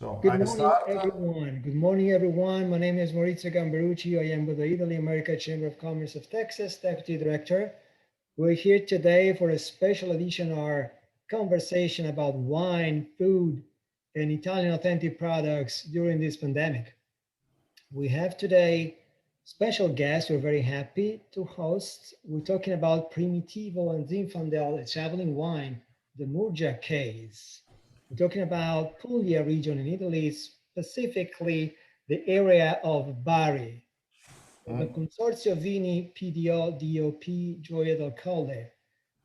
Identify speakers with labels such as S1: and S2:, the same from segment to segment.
S1: So
S2: Good
S1: I
S2: morning,
S1: start.
S2: everyone. Good morning, everyone. My name is Maurizio Gamberucci. I am with the Italy America Chamber of Commerce of Texas, Deputy Director. We're here today for a special edition of our conversation about wine, food, and Italian authentic products during this pandemic. We have today special guests we're very happy to host. We're talking about Primitivo and Zinfandel, a traveling wine, the Murgia Case. We're talking about Puglia region in Italy, specifically the area of Bari. The Consorzio Vini PDO DOP Gioia del Colle.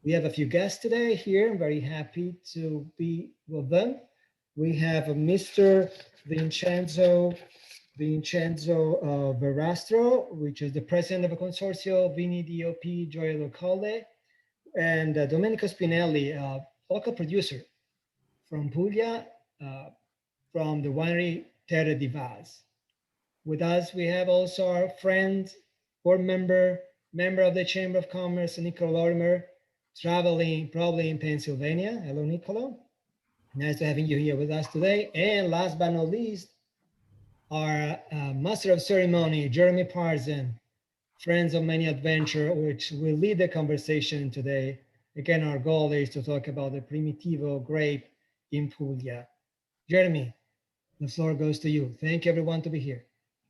S2: We have a few guests today here. I'm very happy to be with them. We have Mr. Vincenzo Verastro, which is the president of a consortium, Vini DOP Gioia del Colle, and Domenico Spinelli, a local producer from Puglia, from the winery Terre di Vaz. With us, we have also our friend, board member of the Chamber of Commerce, Niccolo Lorimer, traveling probably in Pennsylvania. Hello, Niccolo. Nice to having you here with us today. And last but not least, our master of ceremony, Jeremy Parson, friends of many adventure, which will lead the conversation today. Again, our goal is to talk about the Primitivo grape in Puglia. Jeremy, the floor goes to you. Thank everyone to be here.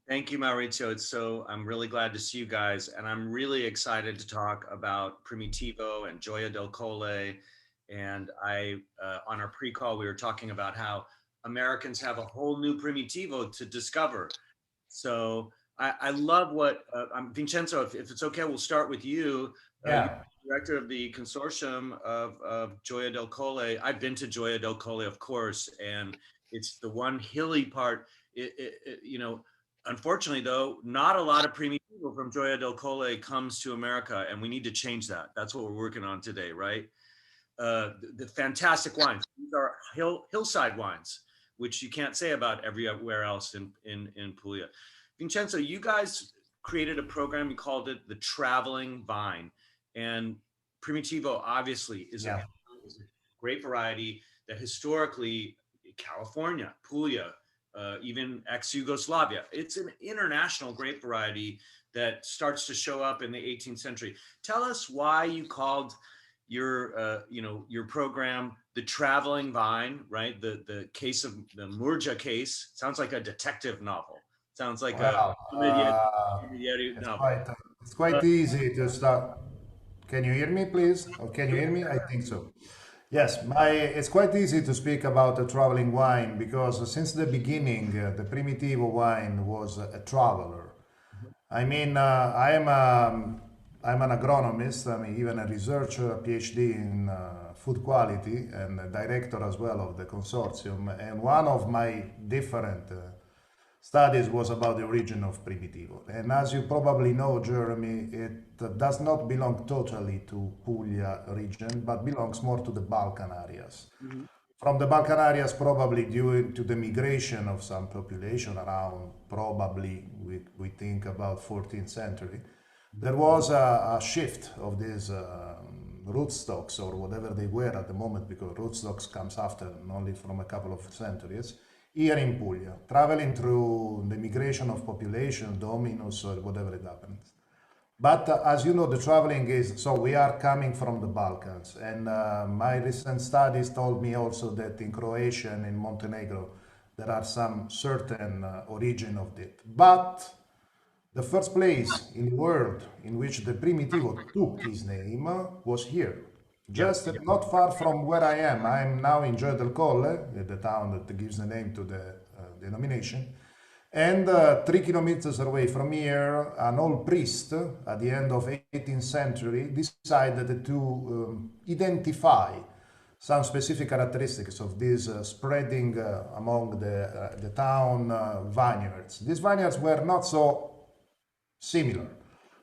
S3: Thank you, Maurizio. I'm really glad to see you guys, and I'm really excited to talk about Primitivo and Gioia del Colle. And on our pre-call, we were talking about how Americans have a whole new Primitivo to discover. So I love what Vincenzo, if it's okay, we'll start with you.
S1: Yeah.
S3: You're director of the consortium of Gioia del Colle. I've been to Gioia del Colle, of course, and it's the one hilly part. Unfortunately, though, not a lot of Primitivo from Gioia del Colle comes to America, and we need to change that. That's what we're working on today, right? The fantastic wines. These are hillside wines, which you can't say about everywhere else in Puglia. Vincenzo, you guys created a program, you called it the Traveling Vine. And Primitivo, obviously, is a great variety that historically, California, Puglia, even ex-Yugoslavia. It's an international grape variety that starts to show up in the 18th century. Tell us why you called your program the Traveling Vine, right? The case of the Murgia case sounds like a detective novel. Sounds like
S1: It's quite easy to start. Can you hear me, please? Or can you hear me? I think so. Yes, it's quite easy to speak about a traveling wine because since the beginning, the Primitivo wine was a traveler. I mean, I'm an agronomist. I'm even a researcher, a PhD in food quality, and a director as well of the consortium. And one of my different studies was about the origin of Primitivo. And as you probably know, Jeremy, it does not belong totally to Puglia region, but belongs more to the Balkan areas. Mm-hmm. From the Balkan areas, probably due to the migration of some population around, probably we think about 14th century, there was a shift of these rootstocks or whatever they were at the moment, because rootstocks comes after, only from a couple of centuries, here in Puglia, traveling through the migration of population, dominus, or whatever it happens. But as you know, the traveling is, so we are coming from the Balkans. And my recent studies told me also that in Croatia and in Montenegro, there are some certain origin of it. But the first place in the world in which the Primitivo took his name was here. Just not far from where I am. I'm now in Gioia del Colle, the town that gives the name to the denomination. And 3 kilometers away from here, an old priest at the end of 18th century decided to identify some specific characteristics of this spreading among the town vineyards. These vineyards were not so similar,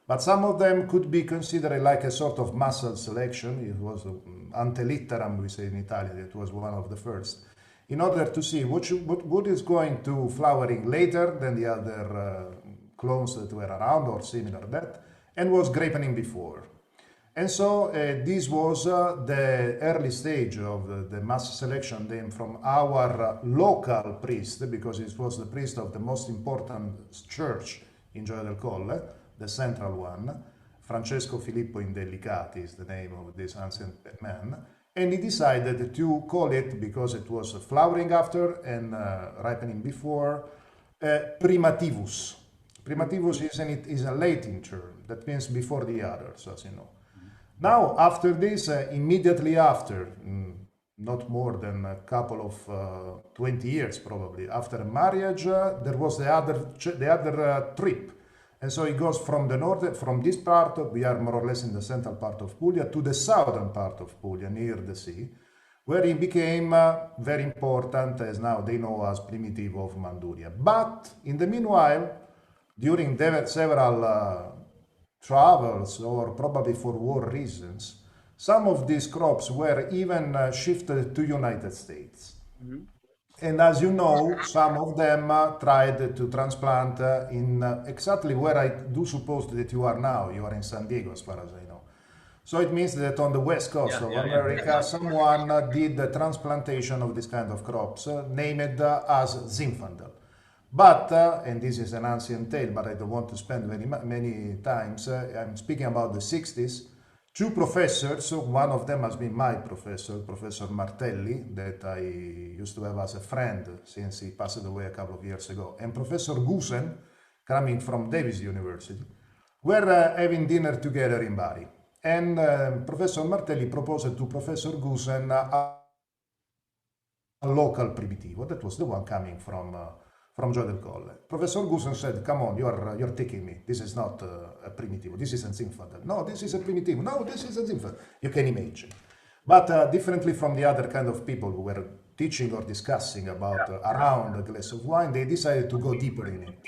S1: but some of them could be considered like a sort of muscle selection. It was ante litteram, we say in Italian. It was one of the first, in order to see what is going to flowering later than the other clones that were around or similar to that, and was grapening before. And so this was the early stage of the mass selection then from our local priest, because it was the priest of the most important church in Gioia del Colle, the central one. Francesco Filippo Indelicati is the name of this ancient man. And he decided to call it, because it was flowering after and ripening before, Primativus. Primativus is a Latin term that means before the others, as you know. Now, after this, immediately after, not more than a couple of 20 years probably, after marriage, there was the other trip. And so it goes from the north, from this part, we are more or less in the central part of Puglia, to the southern part of Puglia, near the sea, where it became very important, as now they know as Primitivo of Manduria. But in the meanwhile, during several travels, or probably for war reasons, some of these crops were even shifted to United States. Mm-hmm. And as you know, some of them tried to transplant in exactly where I do suppose that you are now. You are in San Diego, as far as I know. So it means that on the west coast of America, someone did the transplantation of this kind of crops, named as Zinfandel. But, and this is an ancient tale, but I don't want to spend many times, I'm speaking about the 60s, two professors, one of them has been my professor, Professor Martelli, that I used to have as a friend since he passed away a couple of years ago, and Professor Gusen, coming from Davis University, were having dinner together in Bari. And Professor Martelli proposed to Professor Gusen a local Primitivo, that was the one coming from Gioia del Colle. Professor Gusen said, come on, you're taking me. This is not a Primitivo. This is a Zinfandel. No, this is a Primitivo. No, this is a Zinfandel. You can imagine. But differently from the other kind of people who were teaching or discussing about around a glass of wine, they decided to go deeper in it.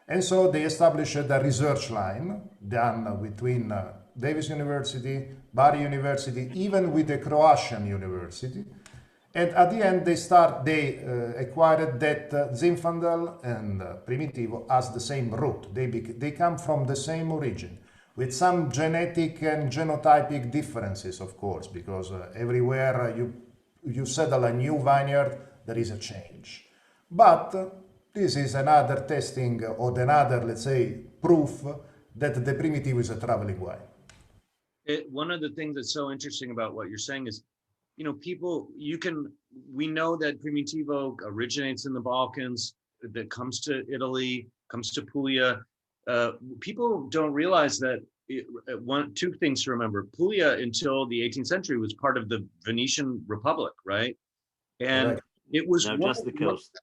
S1: And so they established a research line done between Davis University, Bari University, even with the Croatian University. And at the end, they acquired that Zinfandel and Primitivo as the same root. They come from the same origin, with some genetic and genotypic differences, of course, because everywhere you settle a new vineyard, there is a change. But this is another testing or another, let's say, proof that the Primitivo is a traveling wine.
S3: One of the things that's so interesting about what you're saying is, we know that Primitivo originates in the Balkans, that comes to Italy, comes to Puglia. People don't realize that two things to remember. Puglia until the 18th century was part of the Venetian Republic, right? And right. It was just the coast.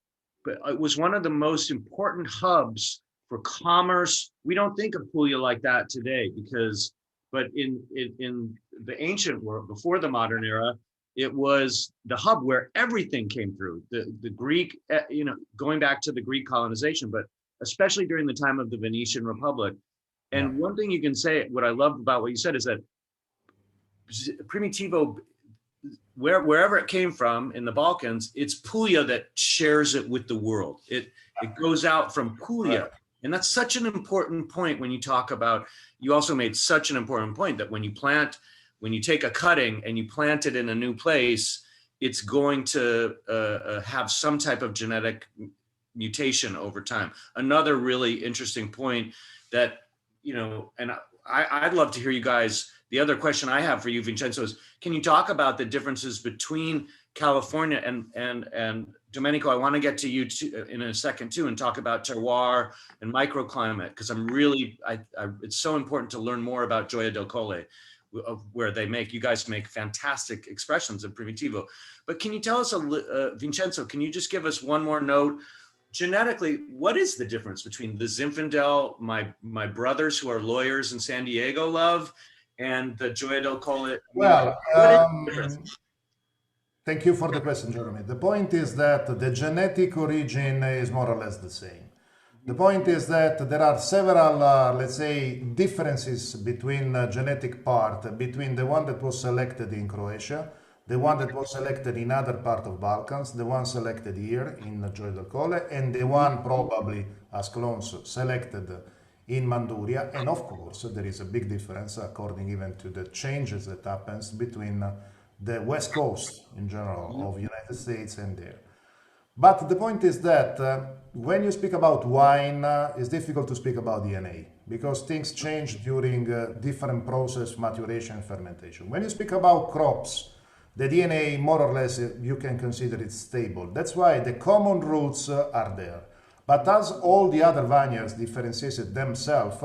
S3: But it was one of the most important hubs for commerce. We don't think of Puglia like that today but in the ancient world, before the modern era, it was the hub where everything came through. The Greek, going back to the Greek colonization, but especially during the time of the Venetian Republic. And one thing you can say, what I love about what you said is that Primitivo, wherever it came from in the Balkans, it's Puglia that shares it with the world. It goes out from Puglia. And that's such an important point when you talk about, you also made such an important point that when you take a cutting and you plant it in a new place, it's going to have some type of genetic mutation over time. Another really interesting point that, and I'd love to hear you guys. The other question I have for you, Vincenzo, is can you talk about the differences between California and Domenico? I want to get to you in a second too, and talk about terroir and microclimate, because it's so important to learn more about Gioia del Colle, where you guys make fantastic expressions of Primitivo. But can you tell us, Vincenzo, can you just give us one more note? Genetically, what is the difference between the Zinfandel my brothers who are lawyers in San Diego love, and the Gioia del Colle?
S1: Well, thank you for the question, Jeremy. The point is that the genetic origin is more or less the same. The point is that there are several, let's say, differences between genetic part, between the one that was selected in Croatia, the one that was selected in other part of Balkans, the one selected here in Gioia del Colle, and the one probably as clones selected in Manduria, and of course there is a big difference according even to the changes that happens between the West Coast in general of United States and there. But the point is that when you speak about wine, it's difficult to speak about DNA because things change during different process, maturation, and fermentation. When you speak about crops, the DNA more or less you can consider it stable. That's why the common roots are there. But as all the other vineyards differentiated themselves,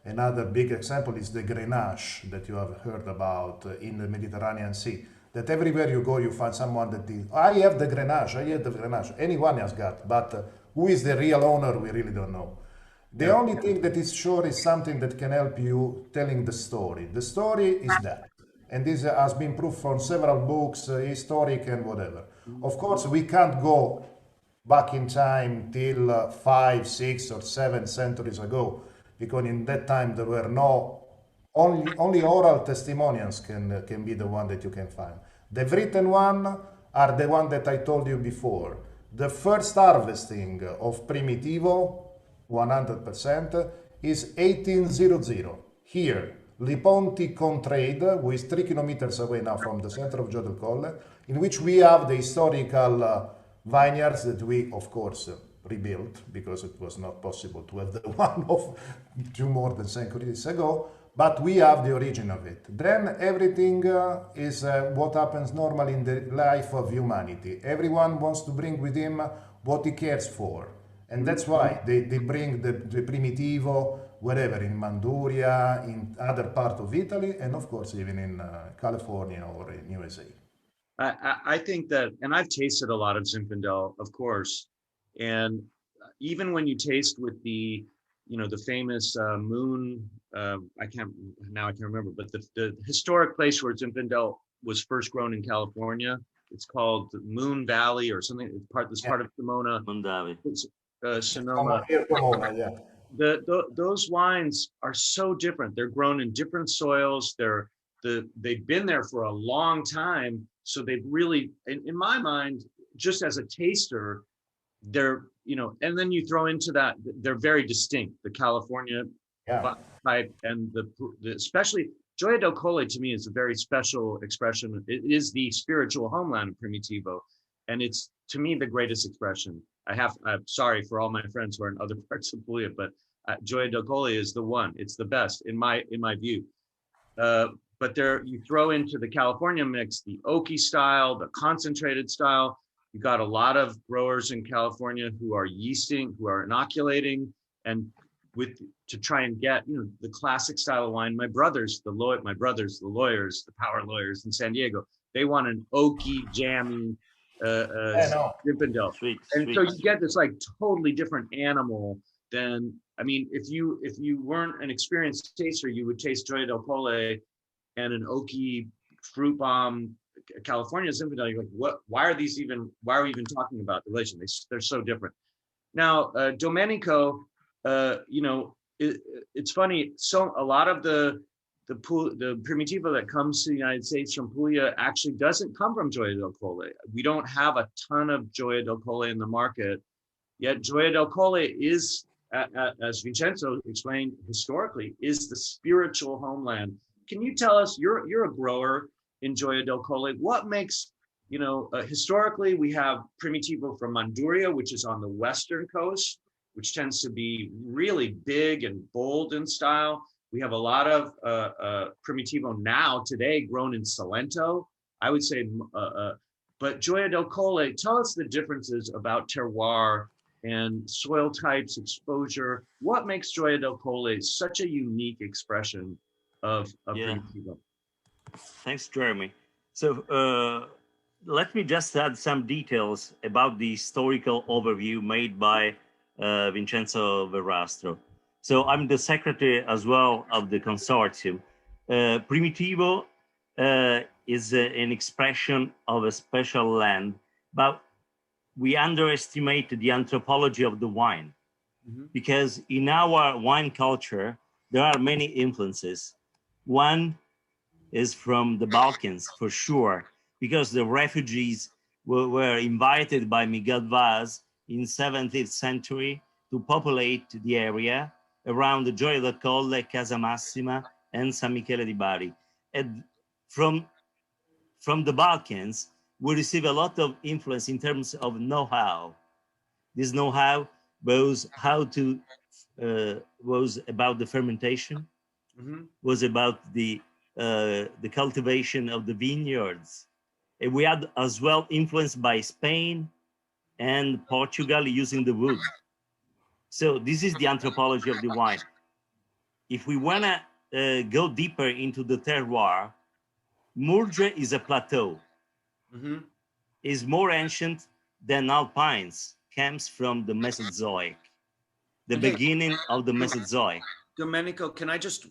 S1: another big example is the Grenache that you have heard about in the Mediterranean Sea. That everywhere you go, you find someone that is, I have the Grenache, I have the Grenache. Anyone has got, but who is the real owner, we really don't know. The only thing that is sure is something that can help you telling the story. The story is that. And this has been proved from several books, historic and whatever. Of course, we can't go back in time till 5, 6, or 7 centuries ago, because in that time there were no only oral testimonials can be the one that you can find. The written one are the one that I told you before. The first harvesting of Primitivo, 100%, is 1800 here. Liponti Contrade, who is 3 kilometers away now from the center of Gioia del Colle, in which we have the historical vineyards that we, of course, rebuilt because it was not possible to have the one of 2 more than centuries ago. But we have the origin of it. Then everything is what happens normally in the life of humanity. Everyone wants to bring with him what he cares for. And that's why they bring the Primitivo wherever, in Manduria, in other parts of Italy, and of course even in California or in USA.
S3: I think that, and I've tasted a lot of Zinfandel, of course, and even when you taste with the, the famous Moon, I can't remember, but the historic place where Zinfandel was first grown in California, it's called Moon Valley or something. It's part of Pomona.
S4: Moon Valley.
S3: Sonoma.
S1: Pomona, yeah.
S3: Those wines are so different. They're grown in different soils. They've been there for a long time. So they've really, in my mind, just as a taster, they're, and then you throw into that, they're very distinct. The California type and especially Gioia del Colle to me is a very special expression. It is the spiritual homeland of Primitivo. And it's, to me, the greatest expression. I'm sorry for all my friends who are in other parts of Puglia, but Gioia del Colle is the one. It's the best in my view. But there, you throw into the California mix, the oaky style, the concentrated style. You got a lot of growers in California who are yeasting, who are inoculating, and to try and get the classic style of wine. My brothers, the lawyers, the power lawyers in San Diego, they want an oaky, jammy Zinfandel. And so you get this like totally different animal than, I mean, if you weren't an experienced taster, you would taste Gioia del Colle and an oaky fruit bomb California Zinfandel. You're like, what? Why are we even talking about the relation? They're so different. Now, Domenico, it's funny. So a lot of the Primitivo that comes to the United States from Puglia actually doesn't come from Gioia del Colle. We don't have a ton of Gioia del Colle in the market, yet Gioia del Colle is, as Vincenzo explained historically, is the spiritual homeland. Can you tell us, you're a grower in Gioia del Colle, what makes, historically we have Primitivo from Manduria, which is on the western coast, which tends to be really big and bold in style. We have a lot of Primitivo now today grown in Salento, I would say, but Gioia del Colle, tell us the differences about terroir and soil types, exposure. What makes Gioia del Colle such a unique expression of Primitivo?
S4: Thanks, Jeremy. So let me just add some details about the historical overview made by Vincenzo Verrastro. So I'm the secretary as well of the consortium. Primitivo is an expression of a special land, but we underestimate the anthropology of the wine, because in our wine culture, there are many influences. One is from the Balkans, for sure, because the refugees were invited by Miguel Vaz in 17th century to populate the area. around the Gioia del Colle, Casa Massima, and San Michele di Bari. And from the Balkans, we receive a lot of influence in terms of know-how. This know-how was was about the fermentation, was about the cultivation of the vineyards. And we had as well influence by Spain and Portugal using the wood. So this is the anthropology of the wine. If we want to go deeper into the terroir, Murgia is a plateau. Is more ancient than Alpines, comes from the Mesozoic, the beginning of the Mesozoic.
S3: Domenico, I just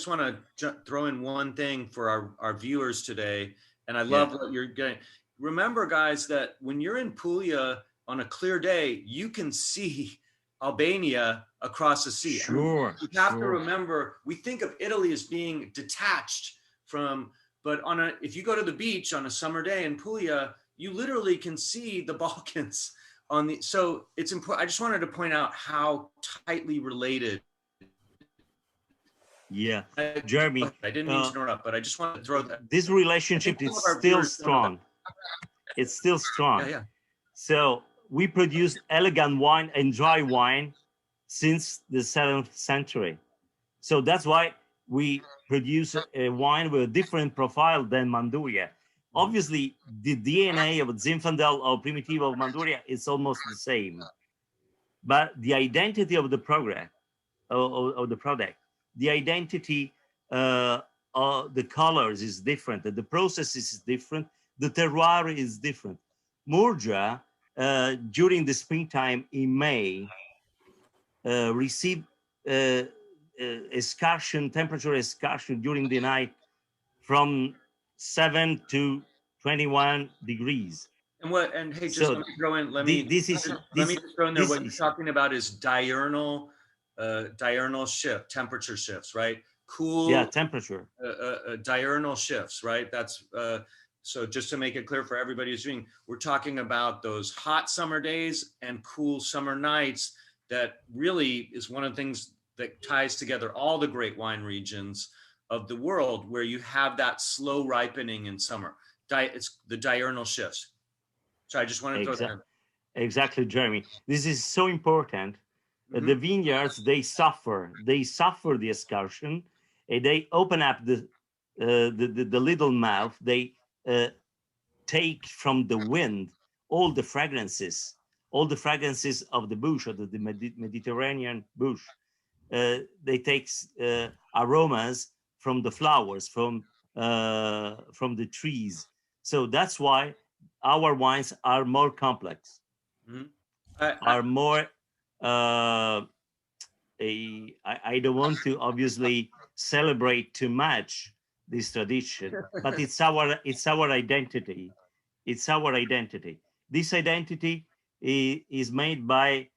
S3: want to throw in one thing for our viewers today. And I love what you're getting. Remember, guys, that when you're in Puglia on a clear day, you can see Albania across the sea.
S4: Sure.
S3: You have to remember, we think of Italy as being detached from, but if you go to the beach on a summer day in Puglia, you literally can see the Balkans so it's important. I just wanted to point out how tightly related.
S4: Yeah, Jeremy,
S3: I didn't mean to interrupt, but I just wanted to throw that.
S4: This relationship is still strong. It's still strong.
S3: Yeah.
S4: So we produce elegant wine and dry wine since the 7th century. So that's why we produce a wine with a different profile than Manduria. Obviously, the DNA of Zinfandel or Primitivo of Manduria is almost the same, but the identity of the product, the identity of the colors is different, the process is different, the terroir is different. Murgia, during the springtime in May, received temperature excursion during the night from 7 to 21 degrees.
S3: And hey, just let me throw in. Let me just throw in there. What you're talking about is diurnal temperature shifts, right? Cool.
S4: Yeah, temperature.
S3: Diurnal shifts, right? That's so. Just to make it clear for everybody who's doing, we're talking about those hot summer days and cool summer nights. That really is one of the things that ties together all the great wine regions of the world, where you have that slow ripening in summer. It's the diurnal shifts. So I just wanted to throw that in.
S4: Exactly, Jeremy. This is so important. The vineyards, they suffer the excursion, and they open up the little mouth. They take from the wind all the fragrances of the bush, of the Mediterranean bush. They take aromas from the flowers, from the trees. So that's why our wines are more complex, are more. I don't want to obviously celebrate too much this tradition, but it's our identity. It's our identity. This identity is made by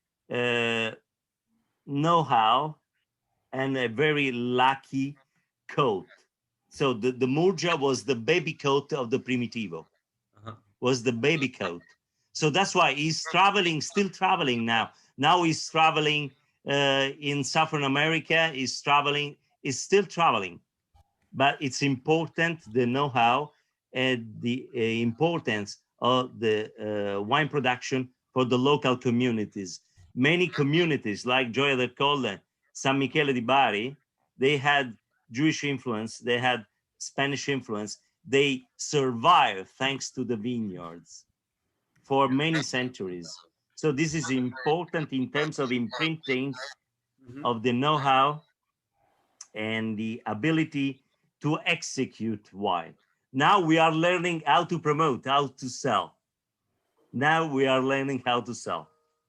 S4: know-how and a very lucky coat. So the Murgia was the baby coat of the Primitivo, was the baby coat. So that's why he's still traveling now. Now he's traveling in Southern America, he's still traveling. But it's important, the know-how and the importance of the wine production for the local communities. Many communities like Gioia del Colle, San Michele di Bari, they had Jewish influence, they had Spanish influence. They survived thanks to the vineyards for many centuries. So this is important in terms of imprinting of the know-how and the ability to execute wine. Now we are learning how to promote, how to sell. Now we are learning how to sell.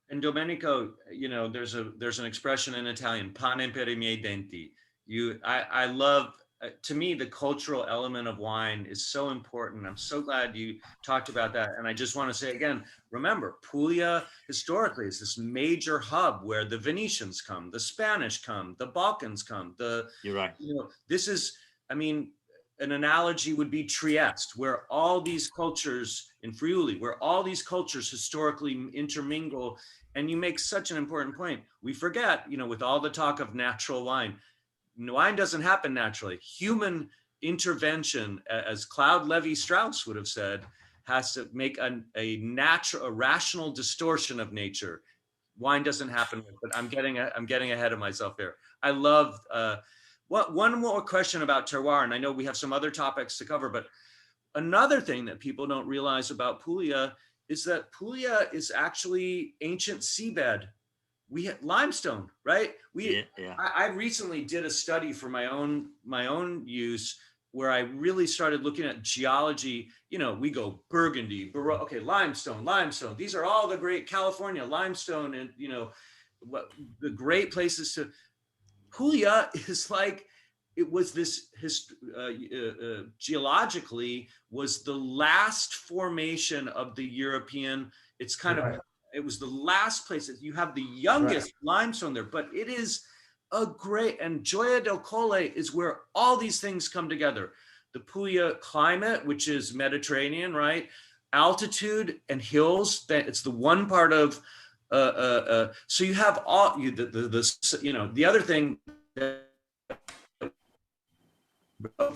S3: And Domenico, there's an expression in Italian, pane per I miei denti. I love, to me, the cultural element of wine is so important. I'm so glad you talked about that. And I just want to say again, remember, Puglia historically is this major hub where the Venetians come, the Spanish come, the Balkans come.
S4: You're right.
S3: This is, an analogy would be Trieste, where all these cultures in Friuli, where all these cultures historically intermingle. And you make such an important point. We forget, you know, with all the talk of natural wine doesn't happen naturally. Human intervention, as Claude Levi-Strauss would have said, has to make a rational distortion of nature. Wine doesn't happen, but I'm getting ahead of myself here. I love one more question about terroir, and I know we have some other topics to cover, but another thing that people don't realize about Puglia is that Puglia is actually ancient seabed. We had limestone, right? I recently did a study for my own use where I really started looking at geology. You know, we go Burgundy, okay, limestone. These are all the great California limestone, and you know, what the great places to. Puglia is like, it was this geologically was the last formation of the European. It's kind of, it was the last place that you have the youngest limestone there, but it is a great, and Gioia del Colle is where all these things come together. The Puglia climate, which is Mediterranean, right? Altitude and hills, that it's the one part of, so you have all, the other thing,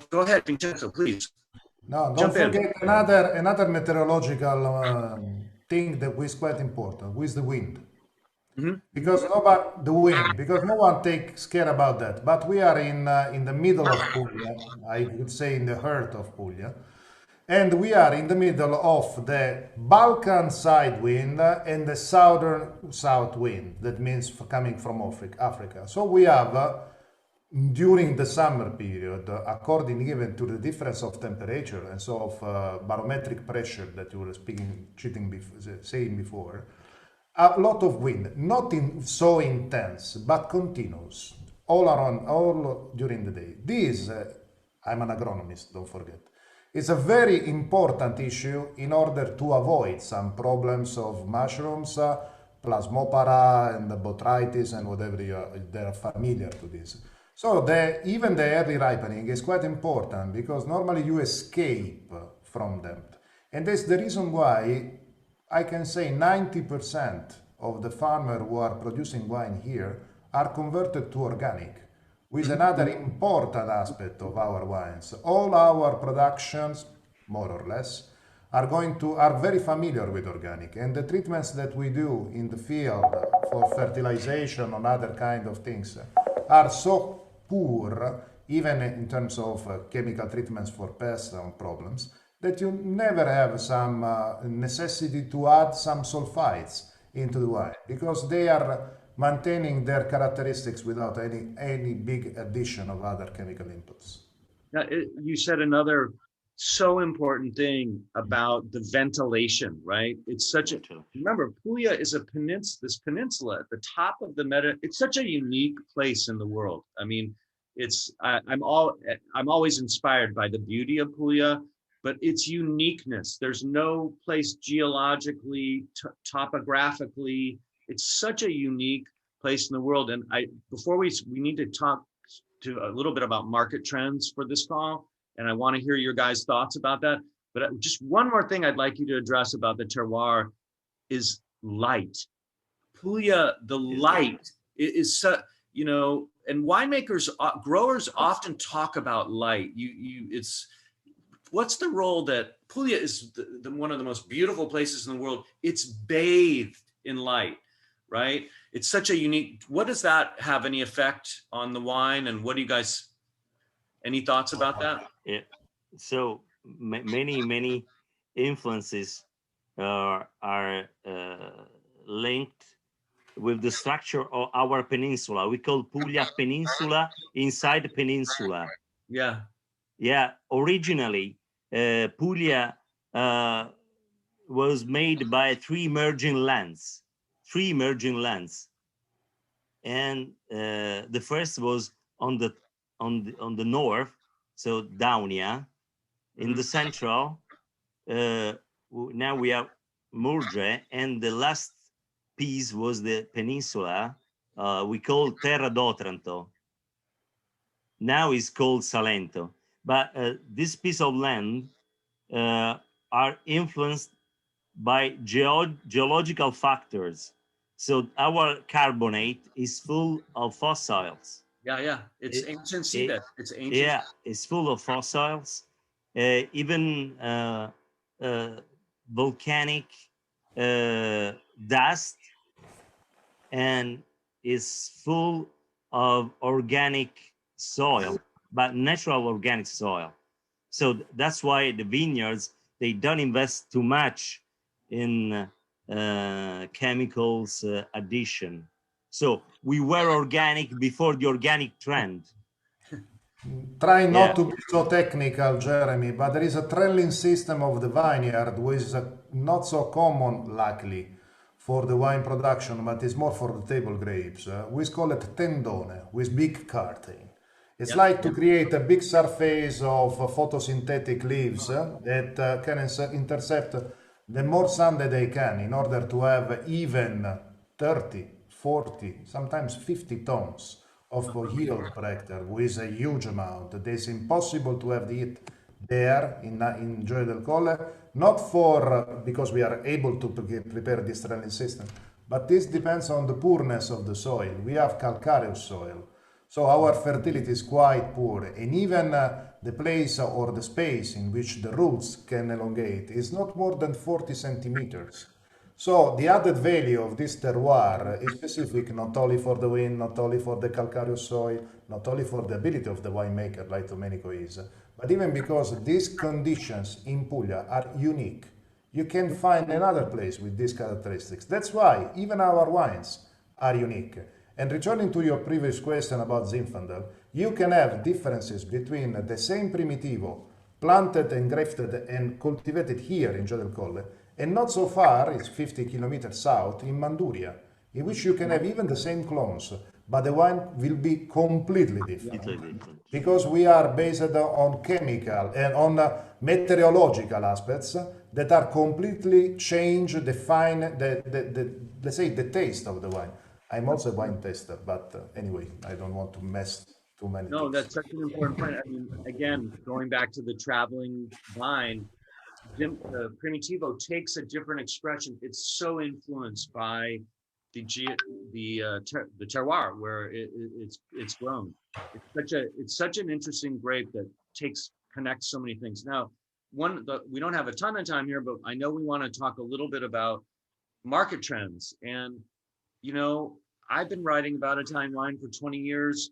S3: go ahead, Vincenzo, please.
S1: No, don't forget another meteorological thing that is quite important, with the wind. Because no one takes care about that. But we are in the middle of Puglia, I would say in the heart of Puglia, and we are in the middle of the Balkan side wind and the southern south wind. That means coming from Africa. So we have during the summer period, according even to the difference of temperature and so of barometric pressure that you were saying before. A lot of wind, not so intense, but continuous, all around, all during the day. This, I'm an agronomist, don't forget, is a very important issue in order to avoid some problems of mushrooms, plasmopara and botrytis and whatever they are familiar to this. So even the early ripening is quite important because normally you escape from them. And that's the reason why I can say 90% of the farmers who are producing wine here are converted to organic, with another important aspect of our wines. All our productions, more or less, are very familiar with organic, and the treatments that we do in the field for fertilization and other kind of things are so poor, even in terms of chemical treatments for pests and problems, that you never have some necessity to add some sulfites into the wine because they are maintaining their characteristics without any big addition of other chemical inputs.
S3: Now, you said another so important thing about the ventilation, right? It's such a, remember, Puglia is this peninsula at the top of the Mediterranean. It's such a unique place in the world. I mean, I'm always inspired by the beauty of Puglia, but its uniqueness. There's no place geologically, topographically. It's such a unique place in the world. And before we need to talk to a little bit about market trends for this call, and I want to hear your guys' thoughts about that. But just one more thing I'd like you to address about the terroir is light. Puglia, the light is and winemakers, growers often talk about light. What's the role that Puglia is one of the most beautiful places in the world. It's bathed in light, right? It's such a unique, what does that have any effect on the wine? And what do you guys, any thoughts about that?
S4: Yeah. So many influences are linked with the structure of our peninsula. We call Puglia Peninsula inside the peninsula.
S3: Yeah.
S4: Yeah. Originally, Puglia was made by three merging lands. And the first was on the north, so Daunia. In the central, now we have Murgia, and the last piece was the peninsula we call Terra d'Otranto. Now it's called Salento. But this piece of land are influenced by geological factors. So our carbonate is full of fossils.
S3: Yeah. It's ancient seabed. It's ancient.
S4: Yeah, it's full of fossils, even volcanic dust, and is full of organic soil, but natural organic soil. So that's why the vineyards, they don't invest too much in chemicals addition. So we were organic before the organic trend.
S1: Try not
S4: Yeah.
S1: to be so technical, Jeremy, but there is a trelling system of the vineyard which is not so common, luckily, for the wine production, but it's more for the table grapes. We call it tendone, with big curtain. It's like to create a big surface of photosynthetic leaves that can intercept the more sun that they can in order to have even 30, 40, sometimes 50 tons of yield per hectare, with a huge amount. It is impossible to have it there in Gioia del Colle, not for because we are able to prepare this trelling system, but this depends on the poorness of the soil. We have calcareous soil, so our fertility is quite poor, and even the place or the space in which the roots can elongate is not more than 40 centimeters. So the added value of this terroir is specific not only for the wind, not only for the calcareous soil, not only for the ability of the winemaker like Domenico is, but even because these conditions in Puglia are unique. You can find another place with these characteristics. That's why even our wines are unique. And returning to your previous question about Zinfandel, you can have differences between the same Primitivo planted and grafted and cultivated here in Gioia del Colle, and not so far, it's 50 kilometers south, in Manduria, in which you can have even the same clones, but the wine will be completely different. Because we are based on chemical and on meteorological aspects that are completely change, define, let's say, the taste of the wine. I'm also a wine tester, but anyway, I don't want to mess too many
S3: No,
S1: things.
S3: that's such an important point. I mean, again, going back to the traveling vine, Primitivo takes a different expression. It's so influenced by the terroir where it's grown. It's such an interesting grape that connects so many things. Now, we don't have a ton of time here, but I know we want to talk a little bit about market trends. And I've been writing about Italian wine for 20 years.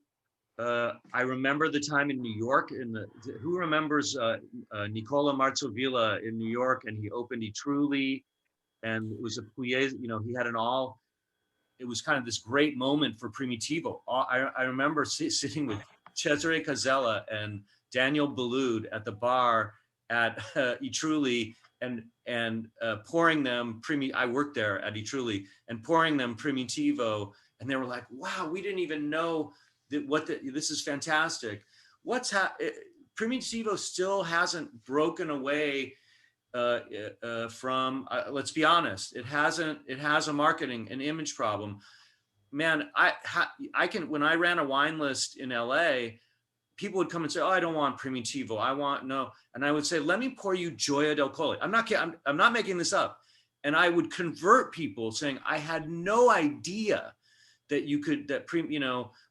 S3: I remember the time in New York. Who remembers Nicola Marzovilla in New York? And he opened Etruly, and it was a Pugliese. He had it was kind of this great moment for Primitivo. I remember sitting with Cesare Casella and Daniel Boulud at the bar at Etruly and pouring them I worked there at Etruly and pouring them Primitivo, and they were like, "Wow, we didn't even know." This is fantastic. Primitivo still hasn't broken away from. Let's be honest, it hasn't. It has a marketing and image problem. Man, I can. When I ran a wine list in LA, people would come and say, "Oh, I don't want Primitivo. I want no," and I would say, "Let me pour you Gioia del Colle." I'm not making this up, and I would convert people saying, "I had no idea that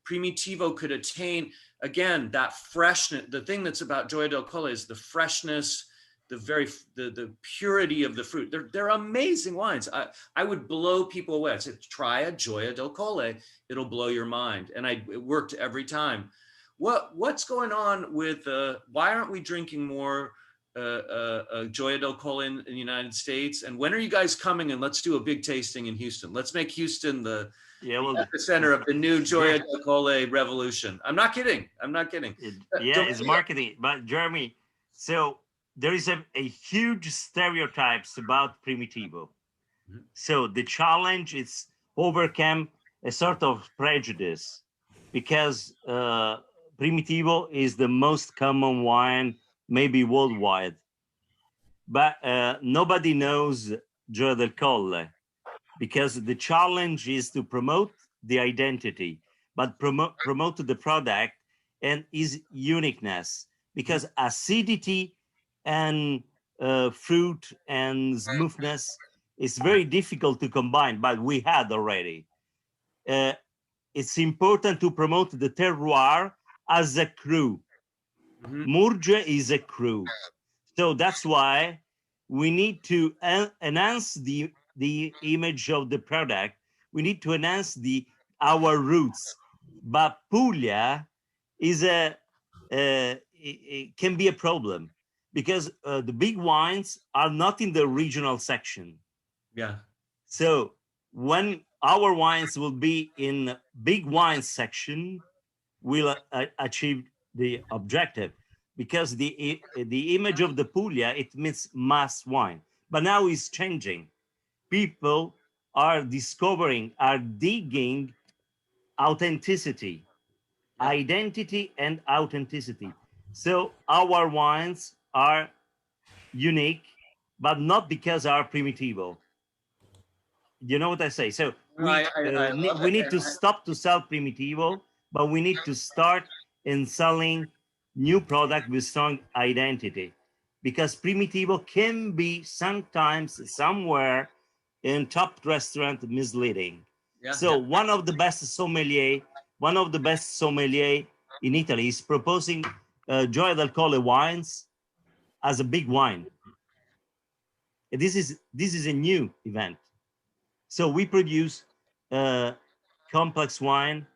S3: Primitivo could attain, again, that freshness." The thing that's about Gioia del Colle is the freshness, the purity of the fruit. They're amazing wines. I would blow people away. I'd say, try a Gioia del Colle. It'll blow your mind. And it worked every time. What's going on with, why aren't we drinking more Gioia del Colle in the United States? And when are you guys coming? And let's do a big tasting in Houston. Let's make Houston the center of the new Gioia del Colle revolution. I'm not kidding.
S4: It's marketing. But Jeremy, so there is a huge stereotypes about Primitivo. Mm-hmm. So the challenge is overcome a sort of prejudice, because Primitivo is the most common wine, maybe worldwide. But nobody knows Gioia del Colle, because the challenge is to promote the identity, but promote the product and its uniqueness. because acidity and fruit and smoothness is very difficult to combine, but we had already. It's important to promote the terroir as a cru. Murgia is a cru. So that's why we need to enhance the image of the product. We need to enhance our roots. But Puglia is it can be a problem because the big wines are not in the regional section.
S3: Yeah.
S4: So when our wines will be in big wine section, we'll achieve the objective, because the image of the Puglia, it means mass wine, but now it's changing. People are discovering, are digging authenticity, identity and authenticity. So our wines are unique, but not because are primitivo. You know what I say? So
S3: I love
S4: we
S3: it.
S4: need to stop to sell primitivo, but we need to start in selling new product with strong identity, because primitivo can be sometimes somewhere in top restaurant misleading. So one of the best sommelier in Italy is proposing Gioia del Colle wines as a big wine. This is a new event. So we produce complex wine.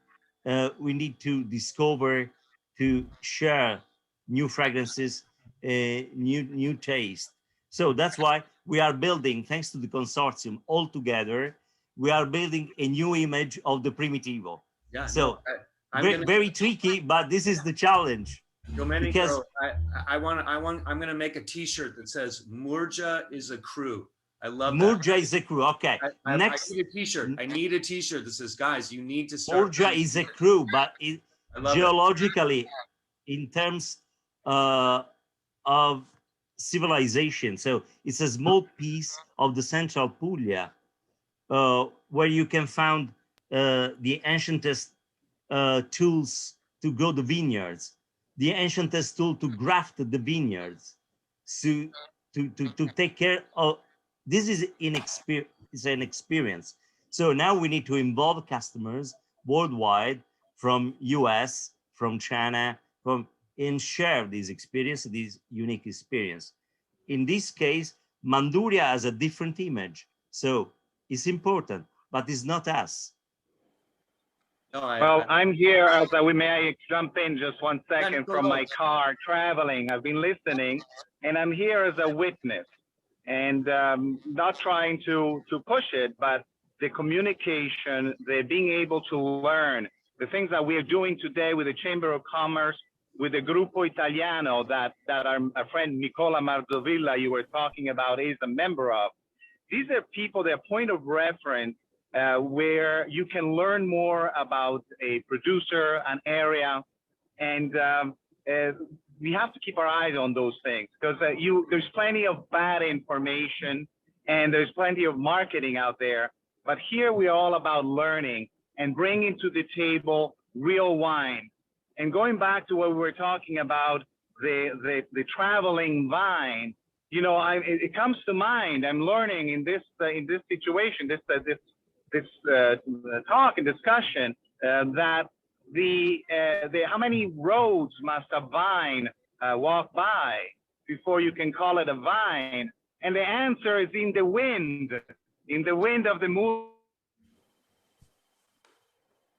S4: We need to discover, to share new fragrances, new taste. So that's why we are building, thanks to the consortium all together, we are building a new image of the Primitivo.
S3: Yeah.
S4: So very tricky, but this is the challenge.
S3: Domenico, I'm going to make a T-shirt that says "Murgia is a crew." I love that.
S4: Murgia is a crew. Okay.
S3: I need a T-shirt. I need a T-shirt that says, "Guys, you need to start."
S4: Murgia is a crew, but geologically, in terms of civilization, so it's a small piece of the central Puglia, where you can find the ancientest tools to grow the vineyards, the ancientest tool to graft the vineyards, to take care of. This is an experience. So now we need to involve customers worldwide, from US, from China, and share this experience, this unique experience. In this case, Manduria has a different image. So it's important, but it's not us.
S5: No, well, I'm here as we may jump in just 1 second from my car traveling. I've been listening, and I'm here as a witness, and not trying to push it, but the communication, the being able to learn, the things that we are doing today with the Chamber of Commerce, with the Gruppo Italiano that our friend Nicola Mardovilla you were talking about is a member of. These are people, they're point of reference where you can learn more about a producer, an area, and we have to keep our eyes on those things, because there's plenty of bad information and there's plenty of marketing out there. But here we're all about learning and bringing to the table real wine. And going back to what we were talking about, the traveling vine, you know, it comes to mind. I'm learning in this situation, this talk and discussion, that how many roads must a vine walk by before you can call it a vine? And the answer is in the wind of the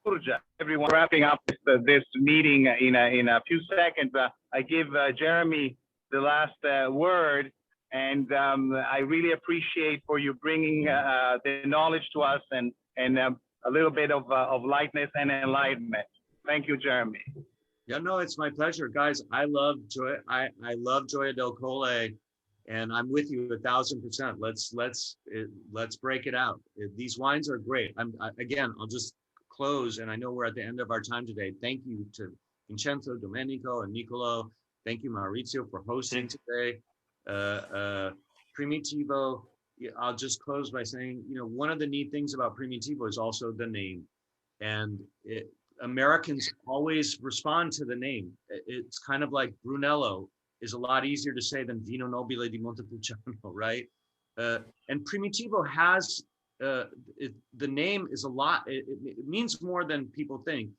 S5: Murgia. Everyone, wrapping up this meeting in a few seconds. I give Jeremy the last word, and I really appreciate for you bringing the knowledge to us and a little bit of lightness and enlightenment. Thank you, Jeremy.
S3: Yeah, no, it's my pleasure, guys. I love Gioia del Colle, and I'm with you 1,000%. Let's break it out. These wines are great. Again, I'll just close, and I know we're at the end of our time today. Thank you to Vincenzo, Domenico, and Nicolo. Thank you, Maurizio, for hosting today. Primitivo, I'll just close by saying, you know, one of the neat things about Primitivo is also the name. And Americans always respond to the name. It's kind of like Brunello is a lot easier to say than Vino Nobile di Montepulciano, right? And Primitivo has, the name is a lot, it means more than people think.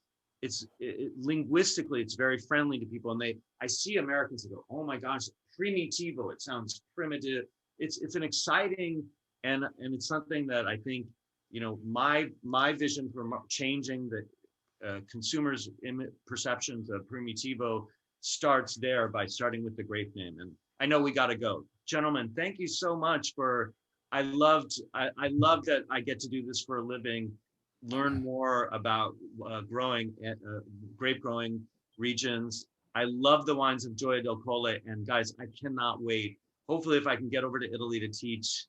S3: Linguistically, it's very friendly to people. And I see Americans that go, oh my gosh, Primitivo, it sounds primitive. It's an exciting, and it's something that I think, my vision for changing the consumers' perceptions of Primitivo starts there by starting with the grape name. And I know we got to go. Gentlemen, thank you so much I love that I get to do this for a living, learn more about grape growing regions. I love the wines of Gioia del Colle, and guys, I cannot wait. Hopefully, if I can get over to Italy to teach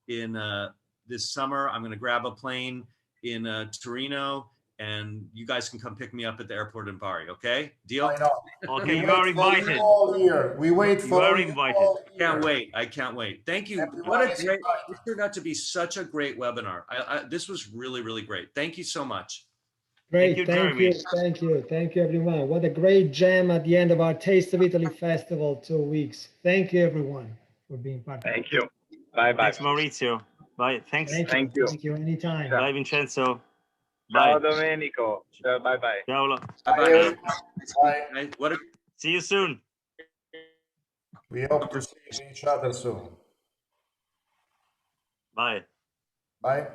S3: in this summer, I'm going to grab a plane in Torino, and you guys can come pick me up at the airport in Bari. Okay, deal?
S1: I know.
S4: Okay, you are invited.
S1: All year. We wait for
S4: You are
S1: you
S4: invited.
S1: all year.
S3: I can't wait. Thank you.
S1: Everyone is invited.
S3: This turned out to be such a great webinar. This was really, really great. Thank you so much.
S2: Great,
S4: you,
S2: thank
S4: Jeremy.
S2: you, everyone. What a great gem at the end of our Taste of Italy Festival 2 weeks. Thank you, everyone, for being part of it.
S5: Thank you. Bye-bye.
S4: Thanks, Maurizio. Bye. Thanks.
S2: Thank you. Anytime.
S4: Bye, Vincenzo.
S5: Ciao,
S4: Bye.
S5: Domenico. Bye-bye.
S4: Ciao.
S3: Bye.
S1: Bye.
S4: See you soon.
S1: We hope to see each other soon.
S4: Bye.
S1: Bye.